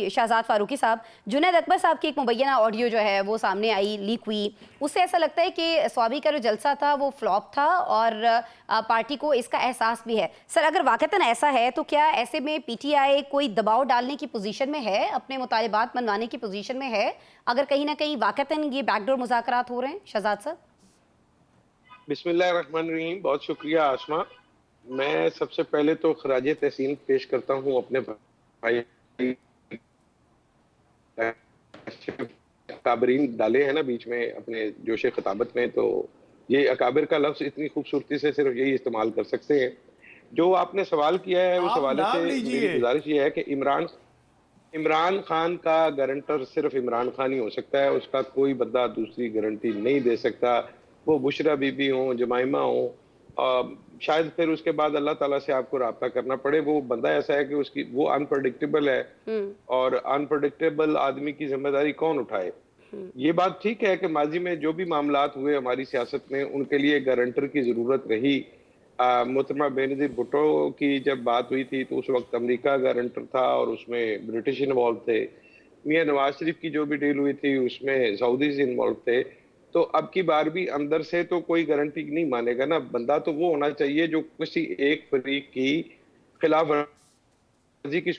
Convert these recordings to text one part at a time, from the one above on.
कि शहजाद फारूकी साहब, जुनैद अकबर साहब की एक मुबैना ऑडियो जो है वो सामने आई, लीक हुई, उससे ऐसा लगता है कि स्वाबी का जो जलसा था वो फ्लॉप था और पार्टी को इसका एहसास भी है। सर, अगर वाकईतन ऐसा है तो क्या ऐसे में पीटीआई कोई दबाव डालने की पोजीशन में है, अपने मुतालिबात मनवाने की पोजीशन में है, अगर कहीं ना कहीं वाकईतन ये बैकडोर मुज़ाकरात हो रहे हैं? शहजाद साहब। बिस्मिल्लाहिर्रहमानिर्रहीम। बहुत शुक्रिया आसमा। मैं सबसे पहले तो खराज तहसीन पेश करता हूँ अपने भाई अकाबरीन डाले हैं ना बीच में अपने जोश खिताबत में, तो ये अकाबिर का लफ्ज़ इतनी खूबसूरती से सिर्फ यही इस्तेमाल कर सकते हैं। जो आपने सवाल किया है उस आप हवाले से नाम मेरी लीजिए। गुजारिश ये है कि इमरान इमरान खान का गारंटर सिर्फ इमरान खान ही हो सकता है, उसका कोई बंदा दूसरी गारंटी नहीं दे सकता। वो बुशरा बीबी हो, जमाइमा हो, शायद फिर उसके बाद अल्लाह ताला से आपको राब्ता करना पड़े। वो बंदा ऐसा है कि उसकी वो अनप्रडिक्टेबल है, और अनप्रडिक्टेबल आदमी की जिम्मेदारी कौन उठाए? ये बात ठीक है कि माजी में जो भी मामलात हुए हमारी सियासत में, उनके लिए गारंटर की ज़रूरत रही। मोहतरमा बेनज़ीर भुट्टो की जब बात हुई थी तो उस वक्त अमेरिका गारंटर था और उसमें ब्रिटिश इन्वॉल्व थे। मियां नवाज शरीफ की जो भी डील हुई थी उसमें सऊदीज इन्वॉल्व थे। तो अब की बार भी अंदर से तो कोई गारंटी नहीं मानेगा ना। बंदा तो वो होना चाहिए जो किसी एक फरीक की खिलाफ वर्जी की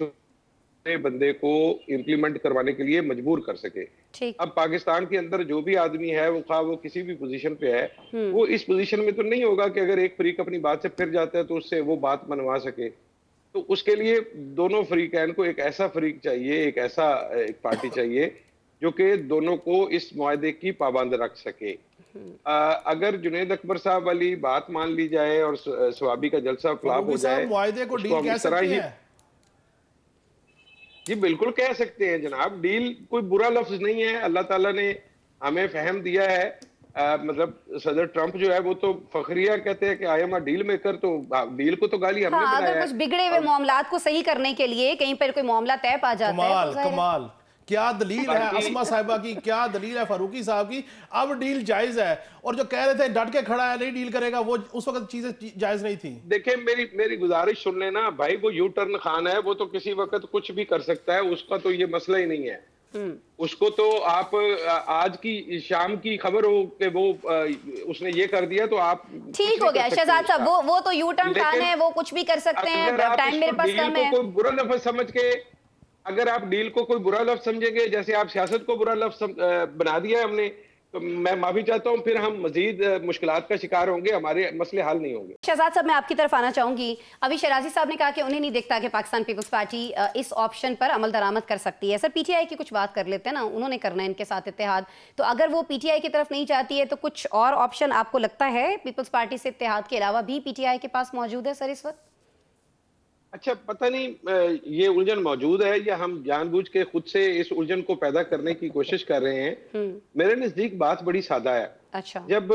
बंदे को इम्प्लीमेंट करवाने के लिए मजबूर कर सके। ठीक। अब पाकिस्तान के अंदर जो भी आदमी है वो खा वो किसी भी पोजीशन पे है, वो इस पोजीशन में तो नहीं होगा कि अगर एक फरीक अपनी बात से फिर जाता है तो उससे वो बात मनवा सके। तो उसके लिए दोनों फरीकैन को एक ऐसा फरीक चाहिए, एक ऐसा एक पार्टी चाहिए जो कि दोनों को इस मुआहदे की पाबंद रख सके। अगर जुनैद अकबर साहब वाली बात मान ली जाए और स्वाबी का जलसा फ्लॉप हो फारूकी साहब जाए, मुआहिदे को उसको डील हम कह इस तरह सकते ही हैं? जी बिल्कुल कह सकते हैं जनाब। डील कोई बुरा लफ्ज नहीं है, अल्लाह ताला ने हमें फहम दिया है। मतलब सदर ट्रंप जो है वो तो फखरिया कहते हैं कि I am a deal maker, तो डील को तो गाली हमने हाँ, अगर बनाया कुछ है। बिगड़े हुए और मामलात को सही करने के लिए कहीं पर कोई मामला तय पा जाता है तो कमाल जाहिर है। कमाल। क्या दलील है बाकी असमा साहिबा की, क्या दलील है फारूकी साहब की? अब डील जायज है, और जो कह रहे थे डट के खड़ा है नहीं डील करेगा, वो उस वक्त चीजें जायज नहीं थी। देखिए, मेरी मेरी गुजारिश सुन लेना भाई। वो यू टर्न खान है, वो तो किसी वक्त कुछ भी कर सकता है, उसका तो ये मसला ही नहीं है। उसको तो आप आज की शाम की खबर हो कि वो उसने ये कर दिया तो आप कुछ ठीक नहीं हो कर गया सकते शहजाद साहब, उसका। वो तो यू टर्न खान लेकिन है, वो कुछ भी कर सकते अगर हैं, आप टाइम इसको मेरे पास डील कम को है। कोई बुरा लफ्ज समझ के, अगर आप डील को कोई बुरा लफ्ज समझेंगे जैसे आप सियासत को बुरा लफ्ज बना दिया है हमने, तो मैं माफी चाहता हूं। फिर हम मजीद मुश्किलात का शिकार होंगे, हमारे मसले हल नहीं होंगे। शहजाद साहब, मैं आपकी तरफ आना चाहूंगी। अभी शराजी साहब ने कहा कि उन्हें नहीं दिखता कि पाकिस्तान पीपल्स पार्टी इस ऑप्शन पर अमल दरामद कर सकती है। सर, पीटीआई की कुछ बात कर लेते हैं ना, उन्होंने करना है इनके साथ इत्तेहाद, तो अगर वो पीटीआई की तरफ नहीं जाती है तो कुछ और ऑप्शन आपको लगता है पीपल्स पार्टी से इत्तेहाद के अलावा भी पीटीआई के पास मौजूद है सर इस वक्त? अच्छा, पता नहीं ये उलझन मौजूद है या हम जानबूझ के खुद से इस उलझन को पैदा करने की कोशिश कर रहे हैं। मेरे नजदीक बात बड़ी सादा है। अच्छा। जब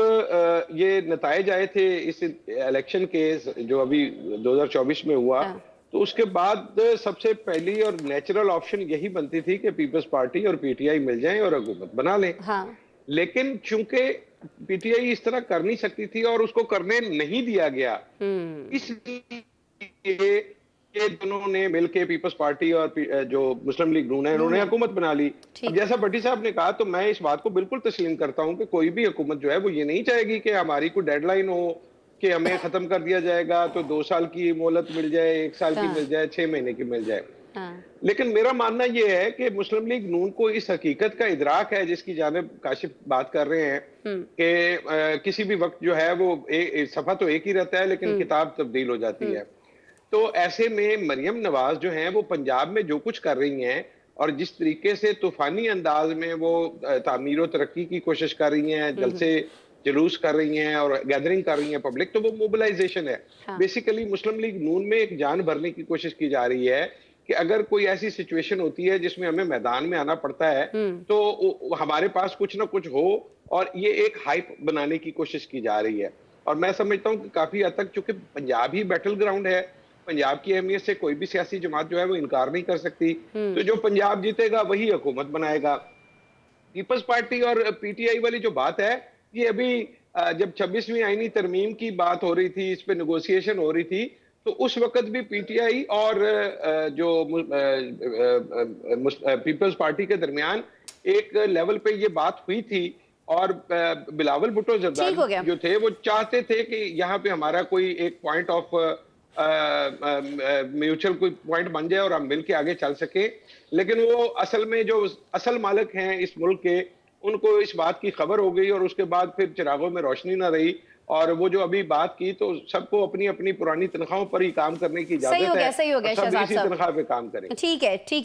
ये नताइज आए थे इस इलेक्शन के जो अभी 2024 में हुआ, हाँ। तो उसके बाद सबसे पहली और नेचुरल ऑप्शन यही बनती थी कि पीपल्स पार्टी और पीटीआई मिल जाएं और हुकूमत बना लें। हाँ। लेकिन चूंकि पीटीआई इस तरह कर नहीं सकती थी और उसको करने नहीं दिया गया, इसलिए ये दोनों ने मिलकर पीपल्स पार्टी और जो मुस्लिम लीग नून है, नून इन्होंने है। हुकूमत बना ली। अब ठीक। जैसा भट्टी साहब ने कहा, तो मैं इस बात को बिल्कुल तस्लीम करता हूं कि कोई भी हुकूमत जो है वो ये नहीं चाहेगी कि हमारी कोई डेडलाइन हो कि हमें खत्म कर दिया जाएगा तो 2 साल की मोहलत मिल जाए, 1 साल की मिल हाँ। जाए, 6 महीने की मिल जाए। हाँ। लेकिन मेरा मानना यह है कि मुस्लिम लीग नून को इस हकीकत का इदराक है जिसकी जानिब काशिफ बात कर रहे हैं कि किसी भी वक्त जो है वो सफा तो एक ही रहता है लेकिन किताब तब्दील हो जाती है। तो ऐसे में मरियम नवाज जो हैं वो पंजाब में जो कुछ कर रही हैं और जिस तरीके से तूफानी अंदाज में वो तामीर और तरक्की की कोशिश कर रही हैं, जलसे जुलूस कर रही हैं और गैदरिंग कर रही हैं पब्लिक, तो वो मोबिलाइजेशन है। हाँ। बेसिकली मुस्लिम लीग नून में एक जान भरने की कोशिश की जा रही है कि अगर कोई ऐसी सिचुएशन होती है जिसमें हमें मैदान में आना पड़ता है तो हमारे पास कुछ ना कुछ हो, और ये एक हाइप बनाने की कोशिश की जा रही है। और मैं समझता हूं कि काफी हद तक चूंकि पंजाब ही बैटल ग्राउंड है, पंजाब की अहमियत से कोई भी सियासी जमात जो है वो इनकार नहीं कर सकती, तो जो पंजाब जीतेगा वही हुकूमत बनाएगा। पीपल्स पार्टी और पीटीआई वाली जो बात है, ये अभी जब 26वीं आईनी तरमीम की बात हो रही थी, इस पे नेगोशिएशन हो रही थी, तो उस वक्त भी पीटीआई और जो पीपल्स पार्टी के दरमियान एक लेवल पे ये बात हुई थी, और बिलावल भुट्टो ठीक हो गया। जरदारी जो थे वो चाहते थे कि यहाँ पे हमारा कोई एक पॉइंट ऑफ म्यूचुअल कोई पॉइंट बन जाए और हम मिल के आगे चल सके। लेकिन वो असल में जो असल मालिक हैं इस मुल्क के, उनको इस बात की खबर हो गई और उसके बाद फिर चिरागों में रोशनी ना रही। और वो जो अभी बात की, तो सबको अपनी अपनी पुरानी तनख्वाहों पर ही काम करने की सही इजाजत हो गया, है, सही हो गया और सब शहजाद इसी साहब। तनख्वाह पे काम करें। ठीक है, ठीक है।